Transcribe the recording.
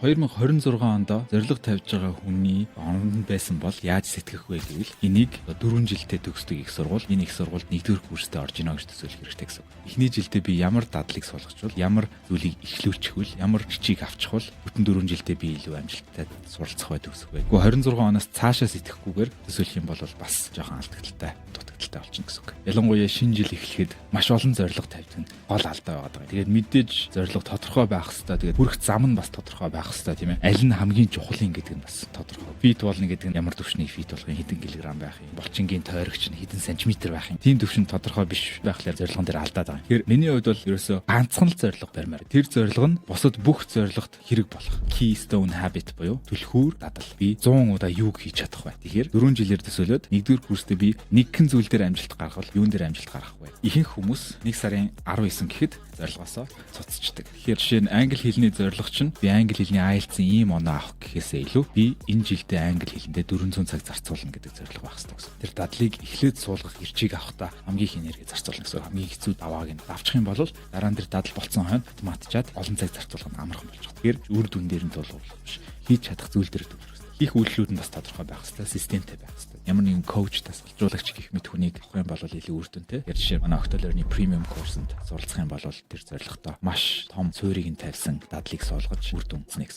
2026 онд зорилго тавьж байгаа хүний он байсан бол яаж сэтгэх вэ гэвэл энийг 4 жилдээ төгсдөг их сургууль, энэ их сургуульд 1-р курстээ орж ийнэ гэж төсөөлөх хэрэгтэй гэсэн. Эхний жилдээ би ямар дадлыг суулгачвал, ямар зүйлийг эхлүүлчих вэ, ямар бичиг авчих бол бүтэн 4 жилдээ би илүү амжилттай суралцах бай төгсөх вэ. Гэхдээ 26 оноос цаашаа сэтгэхгүйгээр төсөөлөх юм бол бас жоохон алдагдaltaй, дутагдaltaй болчихно гэсэн үг. Ялангуяа шинэ жил эхлэхэд маш олон зорилго тавьдаг нь гол алдаа байгаа. Тэгээд мэдээж зорилго тодорхой байх хэрэгтэй. Тэгээд хүрэх зам нь бас тодорхой байх хэрэгтэй, тийм ээ. Аль нь хамгийн чухал юм гэдэг нь бас тодорхой. Фит болно гэдэг нь ямар төвшний фит болгох, хэдэн килограмм байх юм, булчингийн тойрогч нь хэдэн сантиметр байх юм. Тийм төвшин тодорхой биш байхлаар зорилгон дээр алдаад байгаа. Тэгэхээр миний хувьд бол ерөөсөө ганцхан л зорилго барьмаар. Тэр зорилго нь бусад бүх зорилгот хэрэг болох. Keystone habit буюу түлхүүр дадал. Би 100 удаа юуг хийж чадах вэ? Тэгэхээр 4 жилээр төсөөлөд 1-р курстээ би нэгэн зүйл дээр амжилт гаргавал юун дээр амжилт гаргах вэ? Ихэнх хүмүүс 1 сарын 19 гэхэд зорилгоосоо цуцчдаг. Тэгэхээр жишээ нь англи хэлний зорилго чинь би англи хэлний IELTS-ийн ийм оноо авах гэхээсээ илүү би энэ жилдээ англи хэлэндээ 400 цаг зарцуулна гэдэг зорилго байх хэрэгтэй гэсэн. Тэр дадлыг эхлээд суулгах эрчийг авахдаа хамгийн их энерги зарцуулна гэсэн. Хамгийн хэцүү давааг нь авчих юм бол дараа нь тэр дадал болцсон хойно автоматчаад олон цаг зарцуулах нь амархан болж байгаа. Тэгэхээр үр дүн дээр нь тулгуурлах биш. Хийж чадах зүйл дээр төвлөрөх. Хийх үйлдэлүүд нь бас тодорхой байх хэрэгтэй, системтэй байх хэрэгтэй. Ямар нэгэн коуч, тасгалжуулагч гэх мэт хүнийг авах юм бол илүү үр дүнтэй. Яг жишээ манай Octo-Learning премиум курсанд суралцах юм бол тэр зорилготой маш том суурийг нь тавьсан дадлыг суулгаж үр дүн эзнэ гэсэн.